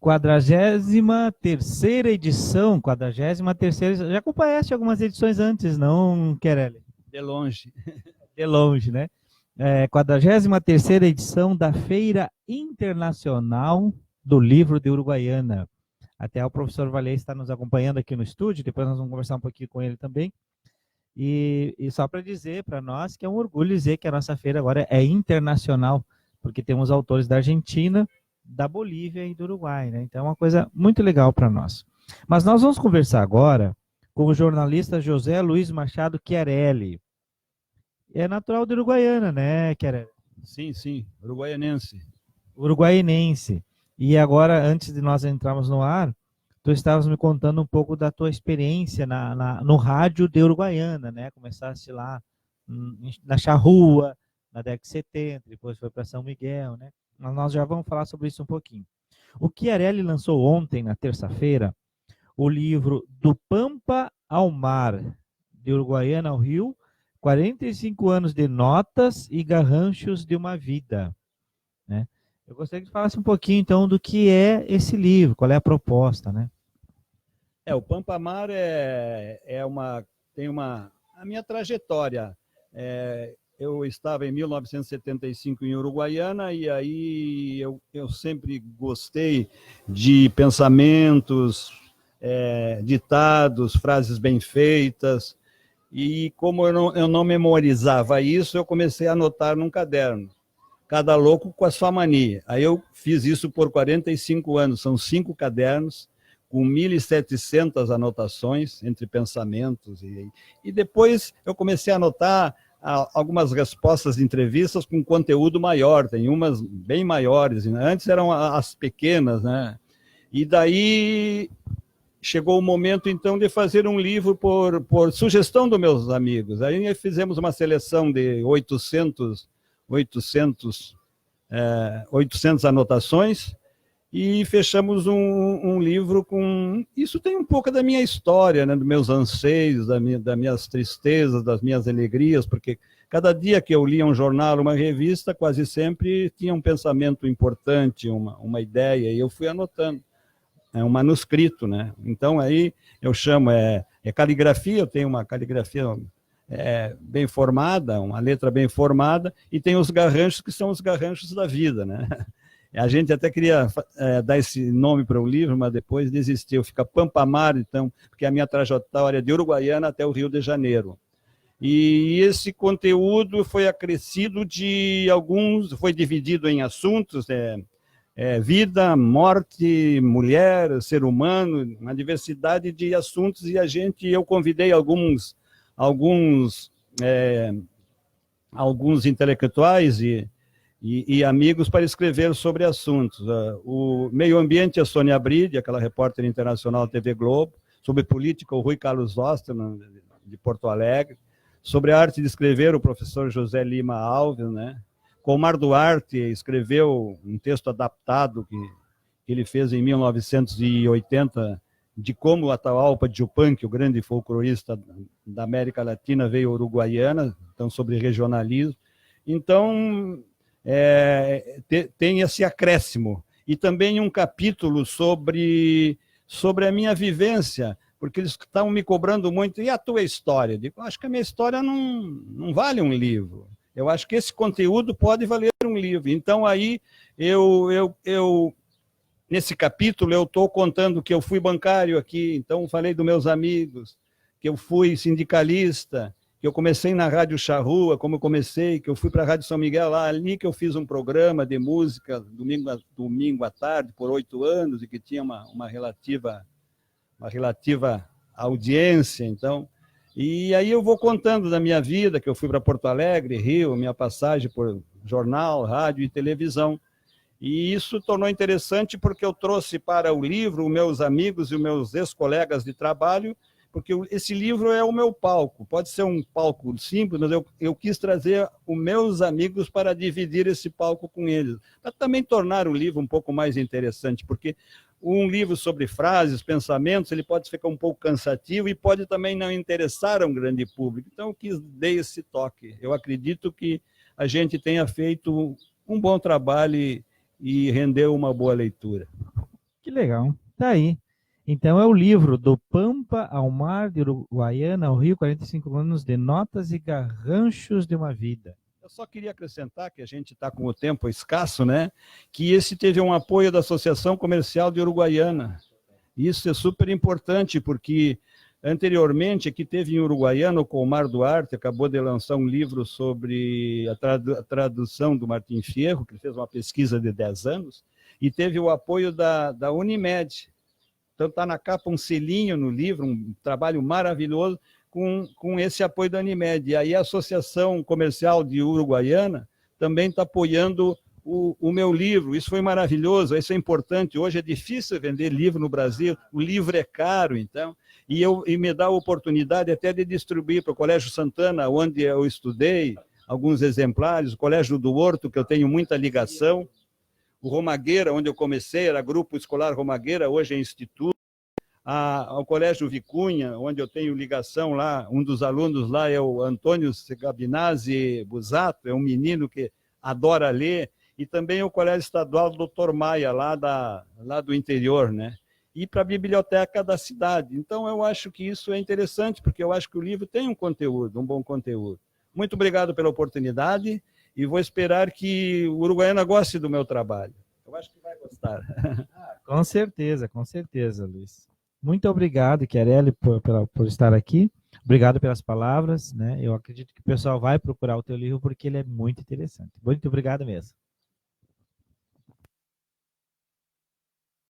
43ª edição, 43ª, já acompanhaste algumas edições antes, não, Querele? De longe. De longe, né? 43ª edição da Feira Internacional do Livro de Uruguaiana. Até o professor Valei está nos acompanhando aqui no estúdio, depois nós vamos conversar um pouquinho com ele também. E só para dizer para nós que é um orgulho dizer que a nossa feira agora é internacional, porque temos autores da Argentina, da Bolívia e do Uruguai, né? Então é uma coisa muito legal para nós. Mas nós vamos conversar agora com o jornalista José Luiz Machado Chiarelli. É natural de Uruguaiana, né, Chiarelli? Sim, sim, uruguaianense. Uruguaianense. E agora, antes de nós entrarmos no ar, tu estavas me contando um pouco da tua experiência no rádio de Uruguaiana, né? Começaste lá na Charrua, na década de 70, depois foi para São Miguel, né? Mas nós já vamos falar sobre isso um pouquinho. O Chiarelli lançou ontem, na terça-feira, o livro Do Pampa ao Mar, de Uruguaiana ao Rio, 45 anos de notas e garranchos de uma vida, né? Eu gostaria que falasse um pouquinho, então, do que é esse livro, qual é a proposta, né? O Pampa Mar tem a minha trajetória. Eu estava em 1975 em Uruguaiana e aí eu sempre gostei de pensamentos, ditados, frases bem feitas. E como eu não memorizava isso, eu comecei a anotar num caderno. Cada louco com a sua mania. Aí eu fiz isso por 45 anos, são 5 cadernos, com 1.700 anotações entre pensamentos. E depois eu comecei a anotar algumas respostas de entrevistas com conteúdo maior, tem umas bem maiores, né? Antes eram as pequenas, né? E daí chegou o momento, então, de fazer um livro por sugestão dos meus amigos. Aí fizemos uma seleção de 800 anotações e fechamos um livro com... Isso tem um pouco da minha história, né? Dos meus anseios, das minhas tristezas, das minhas alegrias, porque cada dia que eu lia um jornal, uma revista, quase sempre tinha um pensamento importante, uma ideia, e eu fui anotando. É um manuscrito, né? Então aí eu chamo, caligrafia, eu tenho uma caligrafia bem formada, uma letra bem formada, e tem os garranchos que são os garranchos da vida, né? A gente até queria dar esse nome para o livro, mas depois desistiu, fica Pampa Mar, então, porque a minha trajetória é de Uruguaiana até o Rio de Janeiro. E esse conteúdo foi acrescido foi dividido em assuntos, vida, morte, mulher, ser humano, uma diversidade de assuntos, e eu convidei alguns intelectuais e amigos para escrever sobre assuntos. O meio ambiente, a Sônia Bride, aquela repórter internacional da TV Globo; sobre política, o Rui Carlos Osterman, de Porto Alegre; sobre a arte de escrever, o professor José Lima Alves, né? Comar Duarte escreveu um texto adaptado que ele fez em 1980, de como o Atahualpa Yupanqui, o grande folclorista da América Latina, veio uruguaiana, então sobre regionalismo. Então, tem esse acréscimo. E também um capítulo sobre a minha vivência, porque eles estavam me cobrando muito, e a tua história? Eu digo, acho que a minha história não vale um livro. Eu acho que esse conteúdo pode valer um livro. Então, aí, nesse capítulo, eu estou contando que eu fui bancário aqui, então falei dos meus amigos, que eu fui sindicalista, que eu comecei na Rádio Charrua, como eu comecei, que eu fui para a Rádio São Miguel, lá ali que eu fiz um programa de música, domingo à tarde, por 8 anos, e que tinha uma relativa audiência, então... E aí eu vou contando da minha vida, que eu fui para Porto Alegre, Rio, minha passagem por jornal, rádio e televisão. E isso tornou interessante porque eu trouxe para o livro os meus amigos e os meus ex-colegas de trabalho, porque esse livro é o meu palco. Pode ser um palco simples, mas eu quis trazer os meus amigos para dividir esse palco com eles, para também tornar o livro um pouco mais interessante, porque um livro sobre frases, pensamentos, ele pode ficar um pouco cansativo e pode também não interessar a um grande público. Então, eu quis dar esse toque. Eu acredito que a gente tenha feito um bom trabalho e rendeu uma boa leitura. Que legal. Tá aí. Então é o livro Do Pampa ao Mar, de Uruguaiana ao Rio, 45 anos de notas e garranchos de uma vida. Eu só queria acrescentar que a gente está com o tempo escasso, né? Que esse teve um apoio da Associação Comercial de Uruguaiana. Isso é super importante, porque anteriormente aqui teve em Uruguaiana o Colmar Duarte, acabou de lançar um livro sobre a tradução do Martim Fierro, que fez uma pesquisa de 10 anos, e teve o apoio da Unimed. Então está na capa um selinho no livro, um trabalho maravilhoso com esse apoio da Unimed. E aí a Associação Comercial de Uruguaiana também está apoiando o meu livro. Isso foi maravilhoso, isso é importante. Hoje é difícil vender livro no Brasil, o livro é caro, então, e me dá a oportunidade até de distribuir para o Colégio Santana, onde eu estudei, alguns exemplares, o Colégio do Horto, que eu tenho muita ligação, o Romagueira, onde eu comecei, era Grupo Escolar Romagueira, hoje é Instituto, ao Colégio Vicunha, onde eu tenho ligação lá, um dos alunos lá é o Antônio Gabinazzi Busato, é um menino que adora ler, e também o Colégio Estadual Dr. Maia, lá do interior, né? E para a biblioteca da cidade. Então, eu acho que isso é interessante, porque eu acho que o livro tem um conteúdo, um bom conteúdo. Muito obrigado pela oportunidade, e vou esperar que o Uruguaiana goste do meu trabalho. Eu acho que vai gostar. Com certeza, Luiz. Muito obrigado, Chiarelli, por estar aqui. Obrigado pelas palavras, né? Eu acredito que o pessoal vai procurar o teu livro porque ele é muito interessante. Muito obrigado mesmo.